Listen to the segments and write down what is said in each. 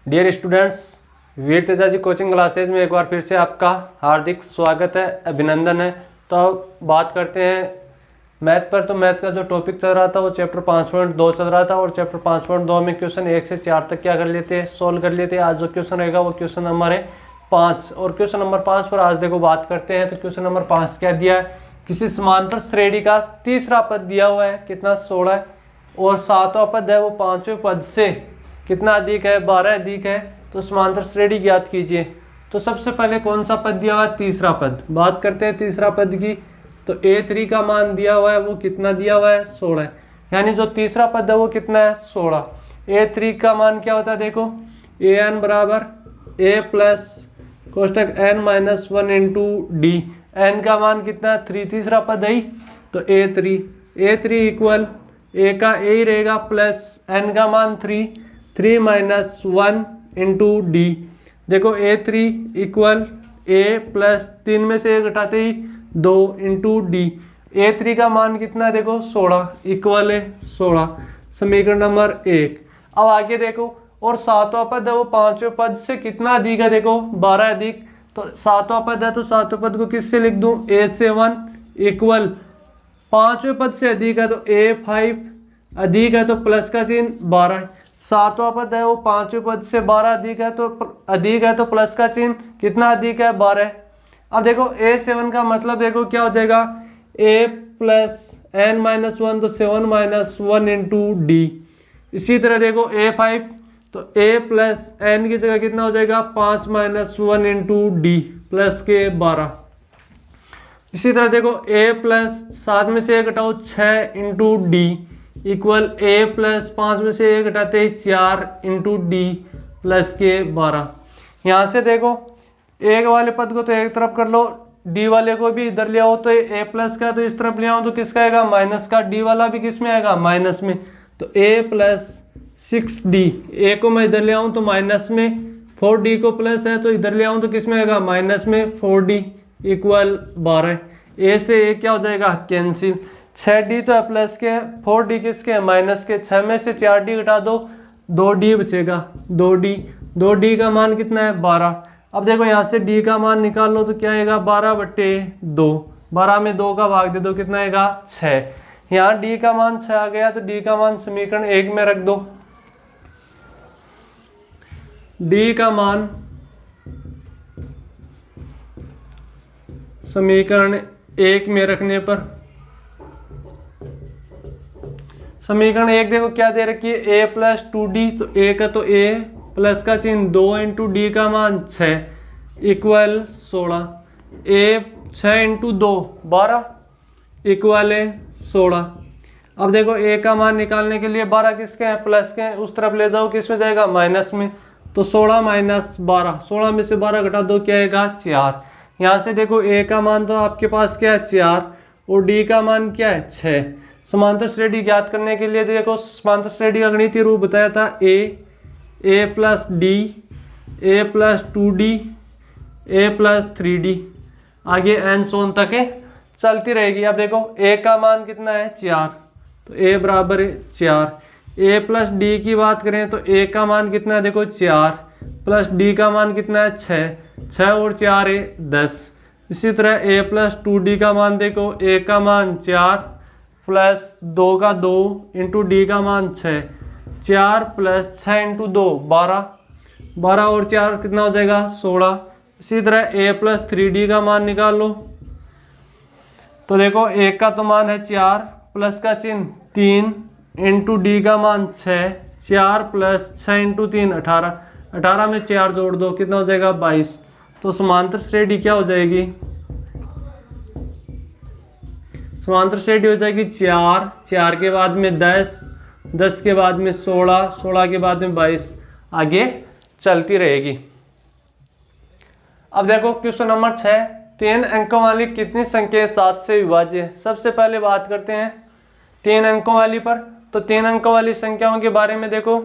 Dear students, वीर Teja ji coaching classes में एक बार फिर से आपका हार्दिक स्वागत है, अभिनंदन है। तो अब बात करते हैं मैथ पर। तो मैथ का जो टॉपिक चल रहा था वो चैप्टर 5.2 चल रहा था और चैप्टर 5.2 में क्वेश्चन 1 से 4 तक क्या कर लेते हैं, सोल्व कर लेते हैं। आज जो क्वेश्चन रहेगा वो क्वेश्चन नंबर है 5 और क्वेश्चन नंबर 5 पर आज देखो बात करते हैं। तो क्वेश्चन नंबर 5 क्या दिया है, किसी समांतर श्रेणी का तीसरा पद दिया हुआ है, कितना 16 है, और सातवां पद है वो पांचवें पद से कितना अधिक है, 12 अधिक है। तो समांतर श्रेणी ज्ञात कीजिए। तो सबसे पहले कौन सा पद दिया हुआ है, तीसरा पद। बात करते हैं तीसरा पद की। तो a3 का मान दिया हुआ है वो कितना दिया हुआ है, 16 है। यानी जो तीसरा पद है वो कितना है, 16। a3 का मान क्या होता है, देखो an बराबर a प्लस कोष्टक n-1 इंटू डी। n का मान कितना है, 3, तीसरा पद है ही। तो a3 इक्वल a का a ही रहेगा प्लस n का मान 3 माइनस 1 इंटू डी। देखो a3 इक्वल a प्लस 3 में से 1 घटाते ही 2 इंटू डी। a3 का मान कितना है, देखो 16 इक्वल है 16, समीकरण नंबर 1। अब आगे देखो, और सातवां पद है वो पांचवें पद से कितना अधिक है, देखो 12 अधिक। तो सातवां पद है तो सातवें पद को किससे लिख दूं, a से 1 इक्वल पांचवें पद से अधिक है तो a5 अधिक है तो प्लस का चिन्ह 12। सातवां पद है वो पांचवें पद से 12 अधिक है तो प्लस का चिन्ह कितना अधिक है, 12। अब देखो a7 का मतलब देखो क्या हो जाएगा, a प्लस n-1 तो 7 माइनस 1 इंटू डी। इसी तरह देखो a5 तो a प्लस n की जगह कितना हो जाएगा, 5 माइनस 1 इंटू डी प्लस के 12। इसी तरह देखो a प्लस 7 में से 1 घटाओ 6 into D equal a plus 5 में से 1 घटाते ही 4 इंटू डी प्लस के 12। यहाँ से देखो एक वाले पद को तो एक तरफ कर लो, डी वाले को भी इधर ले आओ। तो a प्लस का तो इस तरफ ले आओ तो किसका आएगा, माइनस का। डी वाला भी किस में आएगा, माइनस में। तो a प्लस 6d, a को मैं इधर ले आऊँ तो माइनस में, 4d को प्लस है तो इधर ले आऊँ तो किस में आएगा, माइनस में 4d इक्वल 12। a से a क्या हो जाएगा, कैंसिल। 6d तो है प्लस के, 4d किसके है, माइनस के। 6 में से 4d घटा दो, 2d बचेगा, 2d का मान कितना है, 12। अब देखो यहाँ से d का मान निकाल लो तो क्या आएगा, 12/2। 12 में 2 का भाग दे दो, कितना आएगा, 6। यहाँ d का मान 6 आ गया तो d का मान समीकरण 1 में रख दो। d का मान समीकरण 1 में रखने पर समीकरण 1 देखो क्या दे रखी है, a प्लस 2d। तो a का तो a प्लस का चिन्ह 2 इंटू डी का मान 6 इक्वल 16। a 6 इंटू 2 12 इक्वल है 16। अब देखो a का मान निकालने के लिए 12 किसके हैं, प्लस के हैं। उस तरफ ले जाओ, किस में जाएगा, माइनस में। तो 16 माइनस 12, 16 में से 12 घटा दो, क्या आएगा, 4। यहाँ से देखो a का मान तो आपके पास क्या है, 4, और d का मान क्या है, 6। समांतर श्रेणी ज्ञात करने के लिए देखो समांतर श्रेणी का गणितीय रूप बताया था, a plus d, a plus 2d, a plus 3d, आगे n सोन तक है, चलती रहेगी। अब देखो a का मान कितना है, 4, तो a बराबर है 4। a प्लस d की बात करें तो a का मान कितना है, देखो 4 प्लस d का मान कितना है, 6 और 4 है 10। इसी तरह a प्लस 2d का मान देखो, a का मान 4 प्लस 2 का 2 इंटू डी का मान 6, 4 प्लस 6 इंटू 2 12, 12 और 4 कितना हो जाएगा, 16। इसी तरह a प्लस 3d का मान निकाल लो। तो देखो a का तो मान है 4 प्लस का चिन्ह 3 इंटू डी का मान 6, 4 प्लस 6 इंटू 3 18, 18 में 4 जोड़ दो, कितना हो जाएगा, 22। तो समांतर श्रेणी क्या हो जाएगी, समांतर श्रेणी हो जाएगी 4, 4 के बाद में 10, 10 के बाद में 16, 16 के बाद में 22, आगे चलती रहेगी। अब देखो क्वेश्चन नंबर 6, 3 अंकों वाली कितनी संख्या 7 से विभाज्य है। सबसे पहले बात करते हैं 3 अंकों वाली पर। तो 3 अंकों वाली संख्याओं के बारे में देखो,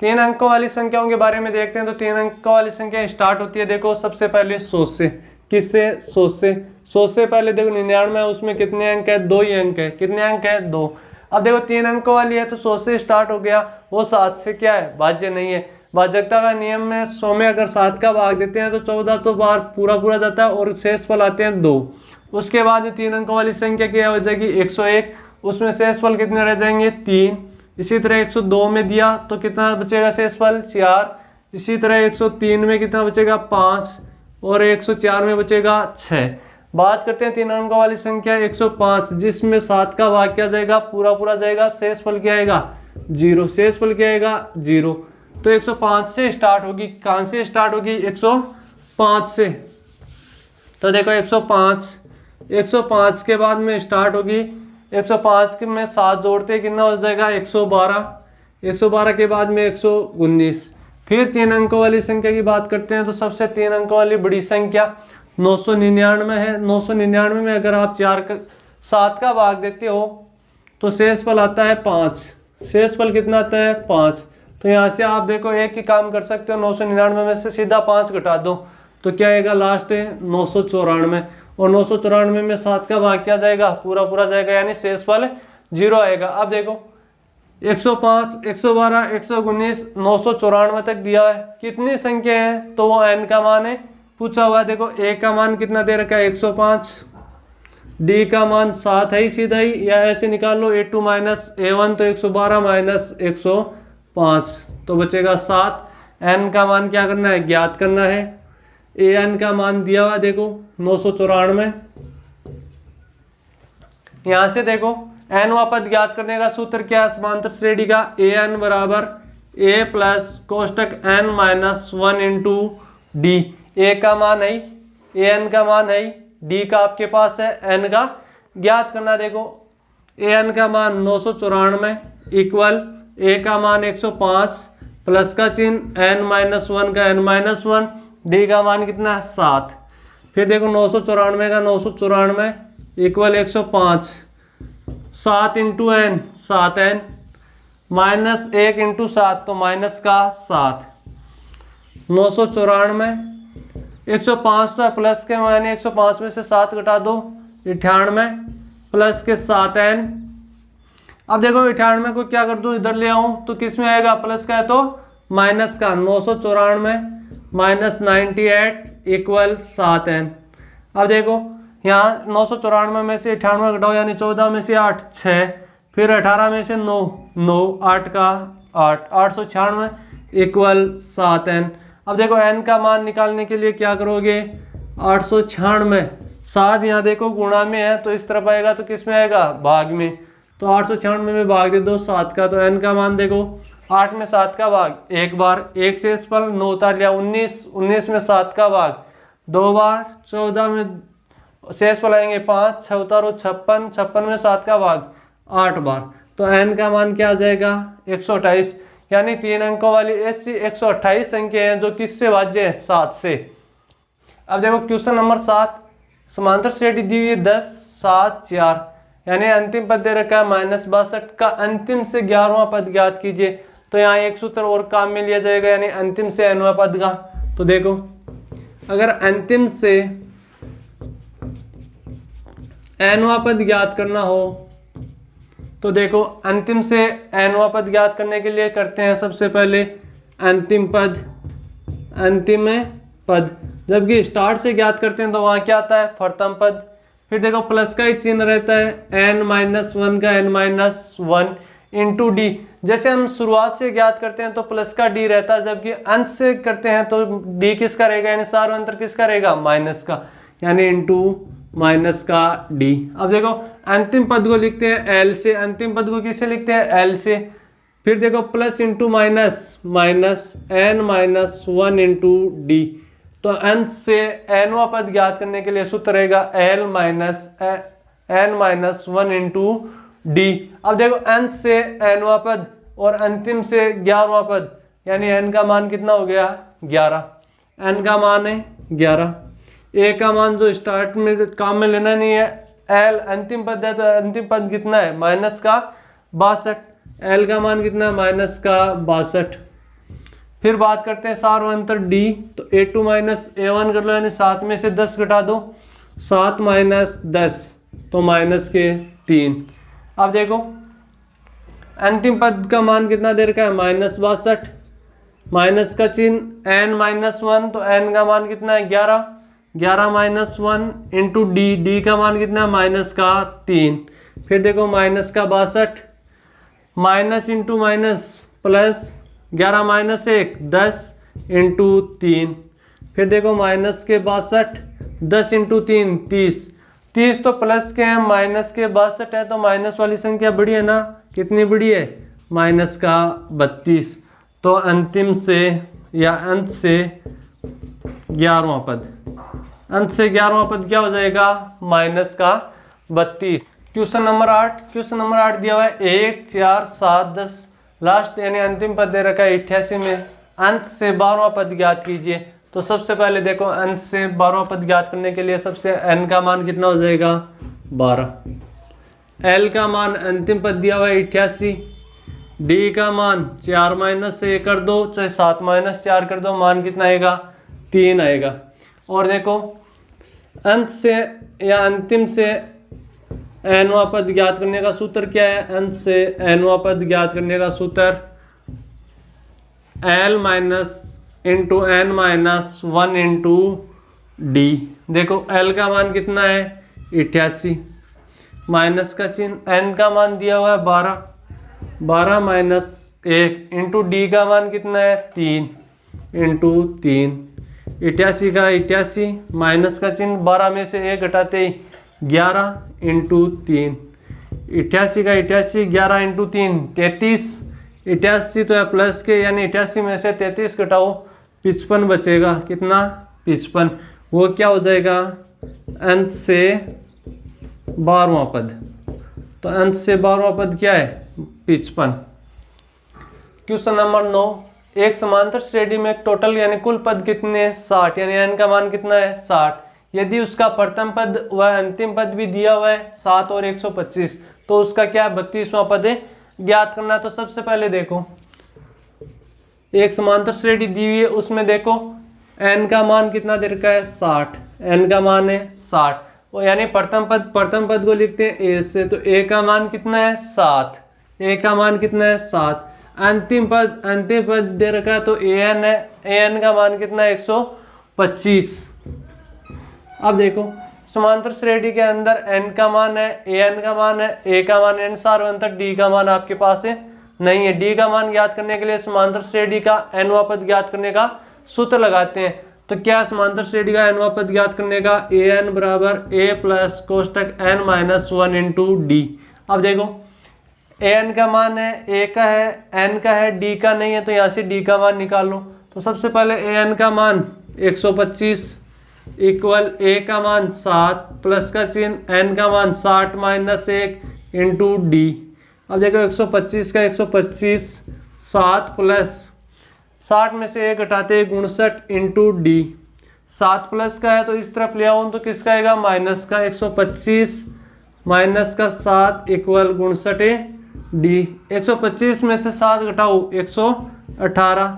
3 अंकों वाली संख्याओं के बारे में देखते हैं। तो 3 अंकों वाली संख्या स्टार्ट होती है, देखो सबसे पहले 100 से। किससे, 100 से। 100 से पहले देखो 99 है, उसमें कितने अंक है, 2 ही अंक है। कितने अंक है, 2। अब देखो 3 अंकों वाली है तो 100 से स्टार्ट हो गया, वो 7 से क्या है, भाज्य नहीं है। भाजकता का नियम में 100 में अगर 7 का भाग देते हैं तो 14 तो बार पूरा पूरा जाता है और शेषफल आते हैं 2। उसके बाद जो 3 अंकों वाली संख्या क्या हो जाएगी 101, उसमें शेषफल कितने रह जाएंगे 3। इसी तरह 102 में दिया तो कितना बचेगा शेषफल 4। इसी तरह 103 में कितना बचेगा 5 और 104 में बचेगा 6। बात करते हैं 3 अंकों वाली संख्या 105, जिसमें 7 का भाग क्या जाएगा पूरा पूरा जाएगा, शेषफल क्या आएगा 0, शेषफल क्या आएगा 0। तो 105 से स्टार्ट होगी, कहां से स्टार्ट होगी 105 से। तो देखो 105 के बाद में स्टार्ट होगी, 105 में 7 जोड़ते कितना हो जाएगा 112, 112 के बाद में 119। फिर 3 अंकों वाली संख्या की बात करते हैं तो सबसे 3 अंकों वाली बड़ी संख्या 999 है। 999 में अगर आप 7 का भाग देते हो तो शेषफल आता है 5। शेषफल कितना आता है 5। तो यहाँ से आप देखो एक ही काम कर सकते हो, 999 में से सीधा 5 घटा दो तो क्या आएगा लास्ट है 994, और 994 में 7 का भाग क्या जाएगा पूरा पूरा जाएगा, यानी शेषफल 0 आएगा। अब देखो 105, 112, 119, 994 तक दिया है, कितनी संख्या है तो वो n का मान है पूछा हुआ है। देखो a का मान कितना दे रखा है 105, d का मान 7 है ही सीधा ही, या ऐसे निकाल लो a2 माइनस a1 तो 112 माइनस 105 तो बचेगा 7। n का मान क्या करना है ज्ञात करना है, an का मान दिया हुआ देखो 994। यहां से देखो n वा पद ज्ञात करने का सूत्र क्या है समांतर श्रेणी का, an बराबर a प्लस कोष्टक n minus 1 into d. a का मान है, an का मान है, d का आपके पास है, n का ज्ञात करना। देखो an का मान 994 इक्वल a का मान 105 प्लस का चिन्ह n माइनस 1 का n माइनस 1, d का मान कितना 7। फिर देखो 994 का 994 equal 105, 7 into n 7n minus 1 into 7 तो माइनस का 7। 994 105 तो है प्लस के, यानी 105 में से 7 घटा दो 98 प्लस के 7n। अब देखो 98 को क्या कर दूं इधर ले आऊं तो किस में आएगा प्लस का है तो माइनस का, 994 माइनस 98 इक्वल 7n। अब देखो यहाँ 994 में से 98 घटाओ यानी 14 में से 8 6, फिर 18 में से 9 9, 8 का 8, 896 इक्वल 7n। अब देखो n का मान निकालने के लिए क्या करोगे 896, 7 यहाँ देखो गुणा में है तो इस तरफ आएगा तो किस में आएगा भाग में, तो 896 में भाग दे दो 7 का, तो n का मान देखो 8 में 7 का भाग एक बार, एक शेषफल 9 उतार लिया 19, 19 में 7 का भाग 2 बार, 14 में शेषफल आएंगे 5, 6 उतारो 56, 56 में 7 का भाग 8 बार, तो n का मान क्या आ जाएगा 128। यानी 3 अंकों वाली ऐसी 128 संख्या है जो किससे भाज्य है 7 से। अब देखो क्वेश्चन नंबर 7, समांतर श्रेणी दी हुई 10 7 4, यानी अंतिम पद दे रखा है -62 का अंतिम से 11वां पद ज्ञात कीजिए। तो यहाँ एक सूत्र और काम में लिया जाएगा, यानी अंतिम से nवां पद का। तो देखो अगर अंतिम से nवां पद ज्ञात करना हो तो देखो अंतिम से nवां पद ज्ञात करने के लिए करते हैं सबसे पहले अंतिम पद, अंतिम पद, जबकि स्टार्ट से ज्ञात करते हैं तो वहां क्या आता है प्रथम पद। फिर देखो प्लस का ही चिन्ह रहता है n-1 का n-1 इंटू डी। जैसे हम शुरुआत से ज्ञात करते हैं तो प्लस का डी रहता है, जबकि अंत से करते हैं तो डी किसका रहेगा, यानी सार्वंतर किसका रहेगा माइनस का, यानी इंटू माइनस का डी। अब देखो अंतिम पद को लिखते हैं एल से, अंतिम पद को किससे लिखते हैं एल से। फिर देखो plus into minus, minus n-1 into D. तो अंत से nवां पद ज्ञात करने के लिए सूत्र रहेगा n-1 इंटू डी। अब देखो अंत से nवां पद और अंतिम से 11वां पद, यानी n का मान कितना हो गया 11, n का मान है 11। a का मान जो स्टार्ट में काम में लेना नहीं है, l अंतिम पद है तो अंतिम पद कितना है माइनस का 62, l का मान कितना है माइनस का 62। फिर बात करते हैं सार्वंतर d, तो a2 माइनस a1 कर लो, यानी 7 में से 10 घटा दो, 7 माइनस 10 तो माइनस के 3। अब देखो अंतिम पद का मान कितना दे रखा है -62, माइनस का चिन्ह n-1 तो n का मान कितना है 11, 11 - 1 इंटू डी का मान कितना है -3। फिर देखो माइनस का 62, minus into minus plus 11 - 1 10 into 3। फिर देखो माइनस के 62 10 इंटू 3 30, 30 तो प्लस के हैं, माइनस के 62 है तो माइनस वाली संख्या बड़ी है ना, कितनी बड़ी है माइनस का 32। तो अंतिम से या अंत से 11वां पद, अंत से 11वां पद क्या हो जाएगा माइनस का 32। क्वेश्चन नंबर 8 दिया हुआ है 1 4 7 10 लास्ट यानी अंतिम पद दे रखा है 88 में अंत से 12वां पद ज्ञात कीजिए। तो सबसे पहले देखो अंत से 12वां पद ज्ञात करने के लिए सबसे n का मान कितना हो जाएगा 12, l का मान अंतिम पद दिया हुआ है 88, d का मान 4 - 1 कर दो चाहे 7 - 4 कर दो, मान कितना आएगा 3 आएगा। और देखो अंत से या अंतिम से nवां पद ज्ञात करने का सूत्र क्या है, अंत से nवां पद ज्ञात करने का सूत्र l minus into n minus 1 into D. देखो l का मान कितना है 88, माइनस का चिन्ह n का मान दिया हुआ है 12, 12 - 1 इंटू डी का मान कितना है 3 इंटू 3, 88 का 88 माइनस का चिन्ह 12 में से 1 घटाते ही 11 इंटू 3, 88 का 88 11 इंटू 3 33, 88 तो है प्लस के यानी 88 में से 33 घटाओ 55 बचेगा, कितना 55, वो क्या हो जाएगा अंत से 12वां पद। तो अंत से 12वां पद क्या है 55। क्वेश्चन नंबर 9, एक समांतर श्रेणी में टोटल यानी कुल पद कितने हैं 60 यानी n का मान कितना है 60। यदि उसका प्रथम पद व अंतिम पद भी दिया हुआ है 7 और 125 तो उसका क्या 32वां पद है ज्ञात करना। तो सबसे पहले देखो एक समांतर श्रेणी दी हुई है उसमें देखो n का मान कितना दे रखा है 60, n का मान है 60 और यानी प्रथम पद को लिखते हैं a से, तो a का मान कितना है 7, a का मान कितना है 7। अंतिम पद दे रखा है तो an है, an का मान कितना है 125। अब देखो समांतर श्रेणी के अंदर n का मान है, an का मान है, a का मान n सार्वंतर, d का मान आपके पास है नहीं है। d का मान ज्ञात करने के लिए समांतर श्रेणी का nवां पद ज्ञात करने का सूत्र लगाते हैं। तो क्या समांतर श्रेणी का nवां पद ज्ञात करने का an बराबर a प्लस कोष्टक n माइनस 1 इंटू डी। अब देखो an का मान है, a का है, n का है, d का नहीं है तो यहाँ से d का मान निकाल लो। तो सबसे पहले an का मान 125 इक्वल a का मान 7 प्लस का चिन्ह n का मान 60 माइनस 1 इंटू डी। अब देखो 125 का 125 7 प्लस 60 में से 1 घटाते 59 इंटू डी। 7 प्लस का है तो इस तरफ ले आऊँ तो किसका आएगा माइनस का, 125 माइनस का 7 इक्वल 59 डी। 125 में से 7 घटाओ 118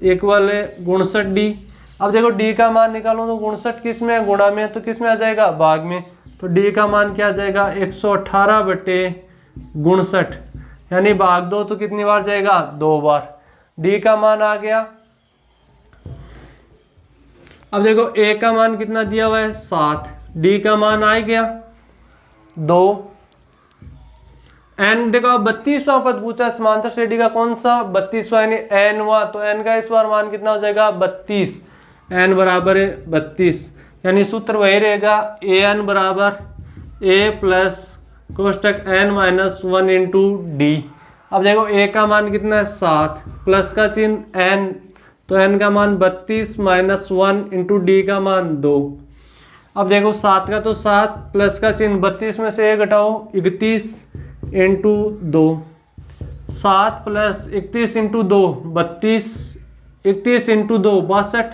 इक्वल 59 डी। अब देखो डी का मान निकालो तो 59 किस में है गुणा में, तो किस में आ जाएगा भाग में। तो डी का मान क्या आ जाएगा 118 बटे 59 यानी भाग 2 तो कितनी बार जाएगा 2 बार। डी का मान आ गया। अब देखो ए का मान कितना दिया हुआ है 7, डी का मान आ गया 2। एन देखो 32वां पद पूछा समांतर श्रेणी का कौन सा 32वां यानी n वां, तो n का इस बार मान कितना हो जाएगा 32, n बराबर है 32 यानी सूत्र वही रहेगा an बराबर a प्लस कोष्टक n माइनस 1 इंटू डी। अब देखो a का मान कितना है 7 प्लस का चिन्ह n, तो n का मान 32 माइनस 1 इंटू डी का मान 2। अब देखो 7 का तो 7 प्लस का चिन्ह 32 में से 1 घटाओ 31 इंटू 2, 7 प्लस 31 इंटू 2 32, 31 इंटू 2 62,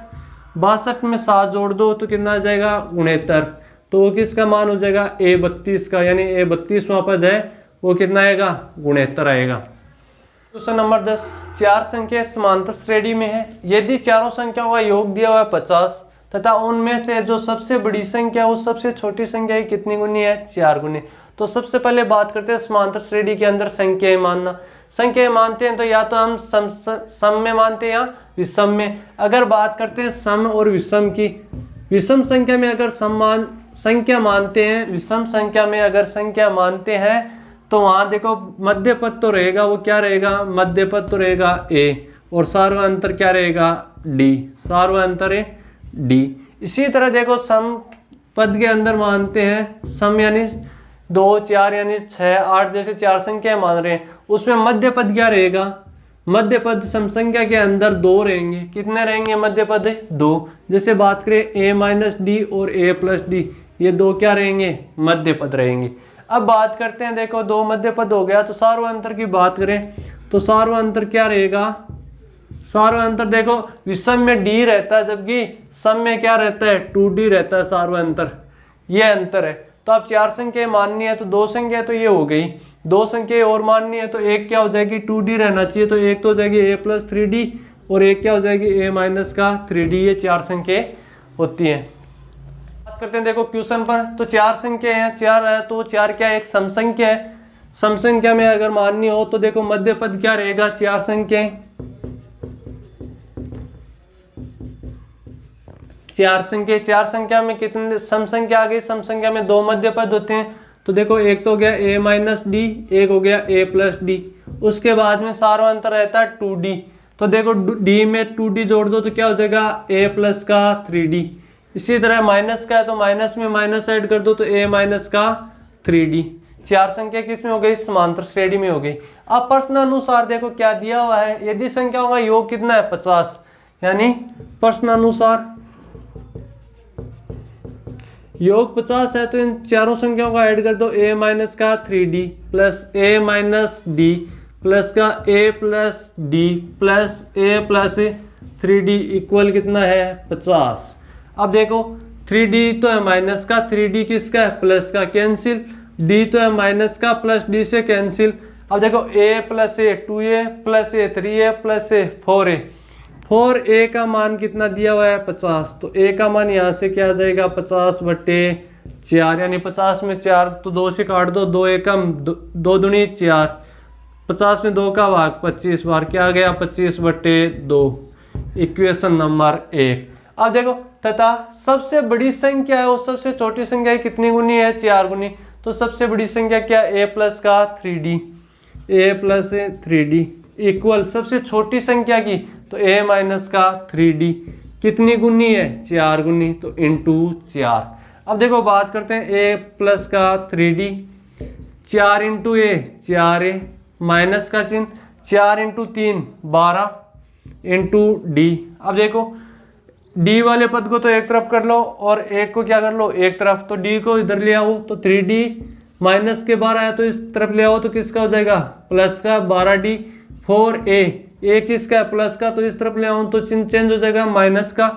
62 में 7 जोड़ दो तो कितना आ जाएगा 69। तो किसका मान हो जाएगा a 32 का यानी a 32वां पद है वो कितना आएगा 69 आएगा। क्वेश्चन नंबर 10, 4 संख्या समांतर श्रेणी में है। यदि चारों संख्याओं का योग दिया हुआ है 50 तथा उनमें से जो सबसे बड़ी संख्या वो सबसे छोटी संख्या की कितनी गुनी है 4 गुनी। तो सबसे पहले बात करते हैं समांतर श्रेणी के अंदर संख्याएं मानना। संख्या मानते हैं तो या तो हम सम में मानते हैं या विषम में। अगर बात करते हैं सम और विषम की, विषम संख्या में अगर संख्या मानते हैं, विषम संख्या में अगर संख्या मानते हैं तो वहां देखो मध्य पद तो रहेगा, वो क्या रहेगा, मध्य पद तो रहेगा a और सार्वअंतर क्या रहेगा d, सार्वअंतर है d। इसी तरह देखो सम पद के अंदर मानते हैं, सम यानी 2 4 यानी 6 8 जैसे 4 संख्या मान रहे हैं, उसमें मध्य पद क्या रहेगा, मध्य पद सम संख्या के अंदर 2 रहेंगे। कितने रहेंगे मध्य पद, 2। जैसे बात करें a माइनस डी और a प्लस डी, ये 2 क्या रहेंगे, मध्य पद रहेंगे। अब बात करते हैं, देखो 2 मध्य पद हो गया, तो सार्वअंतर की बात करें तो सार्वअंतर क्या रहेगा, सार्वअंतर देखो विषम में d रहता है जबकि सम में क्या रहता है 2d रहता है सार्वअंतर, ये अंतर है। तो आप 4 संख्या माननी है तो 2 संख्या तो ये हो गई, 2 संख्या और माननी है तो एक क्या हो जाएगी 2d रहना चाहिए, तो एक तो हो जाएगी a प्लस 3d और एक क्या हो जाएगी a माइनस का 3d, ये 4 संख्या होती हैं। बात करते हैं देखो क्वेश्चन पर, तो 4 संख्या है, 4 है तो 4 क्या है, एक सम संख्या है। सम संख्या में अगर माननी हो तो देखो मध्य पद क्या रहेगा, 4 संख्या, 4 संख्या, 4 संख्या में कितने सम संख्या आ गई, सम संख्या में 2 मध्य पद होते हैं। तो देखो एक तो हो गया a माइनस डी, एक हो गया a प्लस डी, उसके बाद में सार्वअंतर रहता है 2d, तो देखो d में 2d जोड़ दो तो क्या हो जाएगा a प्लस का 3d। इसी तरह माइनस का है तो माइनस में माइनस ऐड कर दो तो a माइनस का 3d। 4 संख्या किस में हो गई, समांतर श्रेणी में हो गई। अब प्रश्न अनुसार देखो क्या दिया हुआ है, यदि संख्याओं का योग कितना है 50, यानी प्रश्न अनुसार योग 50 है तो इन चारों संख्याओं का ऐड कर दो, a माइनस का 3d plus a minus d plus का a plus d plus a plus 3d equal कितना है 50। अब देखो 3d तो है माइनस का, 3d किसका है प्लस का, कैंसिल, d तो है माइनस का प्लस d से कैंसिल। अब देखो a plus a 2a plus a 3a plus a 4a, 4a का मान कितना दिया हुआ है 50, तो a का मान यहाँ से क्या आ जाएगा 50/4, यानी 50 में 4 तो 2 से काट दो, 2 एकम 2 दूनी 4, 50 में 2 का भाग 25 बार, क्या आ गया 25/2, इक्वेशन नंबर 1। अब देखो तथा सबसे बड़ी संख्या है वो सबसे छोटी संख्या कितनी गुनी है 4 गुनी, तो सबसे बड़ी संख्या क्या a प्लस का 3d, a plus 3d equal सबसे छोटी संख्या की तो a माइनस का 3d कितनी गुनी है 4 गुनी, तो इंटू 4। अब देखो बात करते हैं a प्लस का 3d, 4 into a 4a minus का चिन्ह, 4 इंटू 3 12 इंटू d। अब देखो d वाले पद को तो एक तरफ कर लो और एक को क्या कर लो एक तरफ, तो d को इधर ले आओ तो 3d माइनस के 12 है तो इस तरफ ले आओ तो किसका हो जाएगा प्लस का 12d, 4a a किसका है प्लस का, तो इस तरफ ले आऊँ तो चिन्ह चेंज हो जाएगा माइनस का,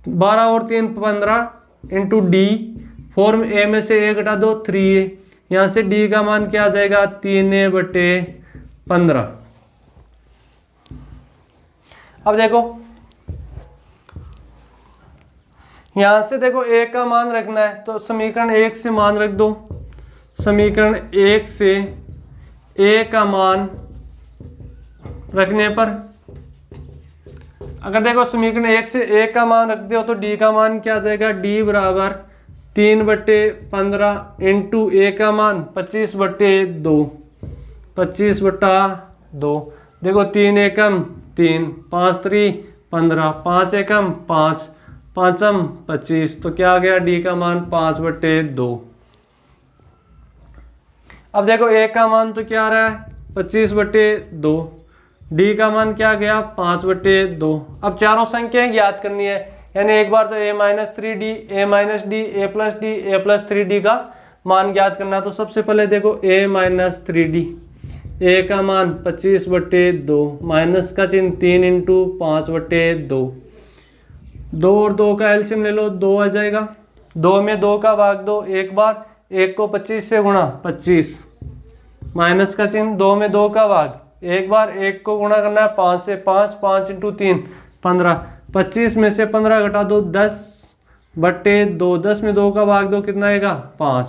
12 और 3 15 इंटू डी, 4 में a में से a घटा दो 3a, यहाँ से d का मान क्या आ जाएगा 3a/15। अब देखो यहाँ से देखो a का मान रखना है तो समीकरण 1 से मान रख दो, समीकरण 1 से a का मान रखने पर अगर देखो समीकरण 1 से a का मान रख दो तो d का मान क्या आ जाएगा, d बराबर 3/15 इंटू a का मान 25/2, 25/2। देखो 3 एकम 3, 5 3 15, 5 एकम 5, 5m 25, तो क्या आ गया d का मान 5/2। अब देखो a का मान तो क्या आ रहा है 25/2, d का मान क्या गया 5/2। अब चारों संख्याएं ज्ञात करनी है, यानी एक बार तो a minus 3d, a minus d, a plus d, a plus 3d का मान ज्ञात करना। तो सबसे पहले देखो a माइनस 3d, a का मान 25/2 माइनस का चिन्ह 3 इंटू 5/2, 2 और 2 का एलसीएम ले लो 2 आ जाएगा, 2 में 2 का भाग दो एक बार, 1 को 25 से गुणा 25 माइनस का चिन्ह, 2 में 2 का भाग एक बार, 1 को गुणा करना है 5 से, 5 5 इंटू 3 15, 25 में से 15 घटा दो 10/2, 10 में 2 का भाग दो कितना आएगा 5।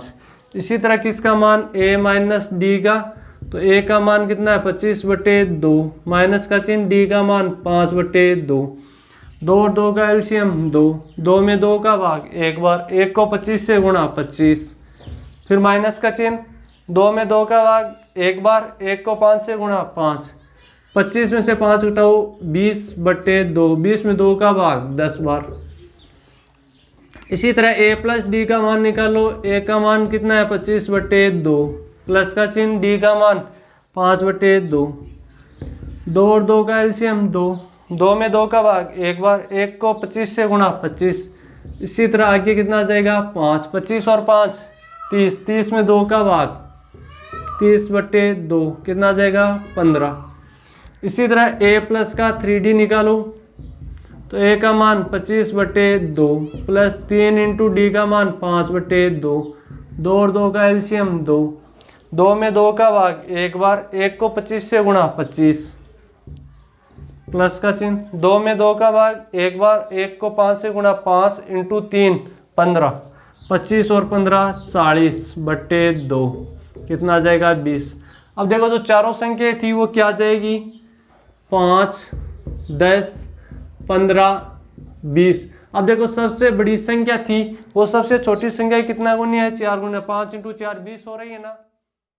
इसी तरह किसका मान a माइनस डी का, तो ए का मान कितना है 25/2, माइनस का चिन्ह, डी का मान 5/2, 2 और 2 का एलसीएम 2, 2 में 2 का भाग एक बार, 1 को 25 से गुणा 25, फिर माइनस का चिन्ह, 2 में 2 का भाग एक बार, 1 को 5 से गुणा 5, 25 में से 5 घटाओ 20/2, 20 में 2 का भाग 10 बार। इसी तरह ए प्लस डी का मान निकालो, ए का मान कितना है 25/2, प्लस का चिन्ह, डी का मान 5/2, 2 और 2 का एलसीएम 2, 2 में 2 का भाग एक बार, 1 को 25 से गुणा 25, इसी तरह आगे कितना आ जाएगा 5, 25 और 5 30, 30 में 2 का भाग 30/2, कितना आ जाएगा 15। इसी तरह ए प्लस का 3D निकालो, तो ए का मान 25/2 प्लस 3 इंटू डी का मान 5/2, 2 और 2 का एलसीएम 2, 2 में 2 का भाग एक बार, 1 को 25 से गुणा 25, प्लस का चिन्ह, 2 में 2 का भाग एक बार, 1 को 5 से गुणा 5 इंटू 3 15, 25 और 15 40/2, कितना आ जाएगा 20। अब देखो जो चारों संख्या थी वो क्या आ जाएगी 5, 10, 15, 20। अब देखो सबसे बड़ी संख्या थी वो सबसे छोटी संख्या कितना गुनी है 4 गुना 5 इंटू 4 20 हो रही है ना।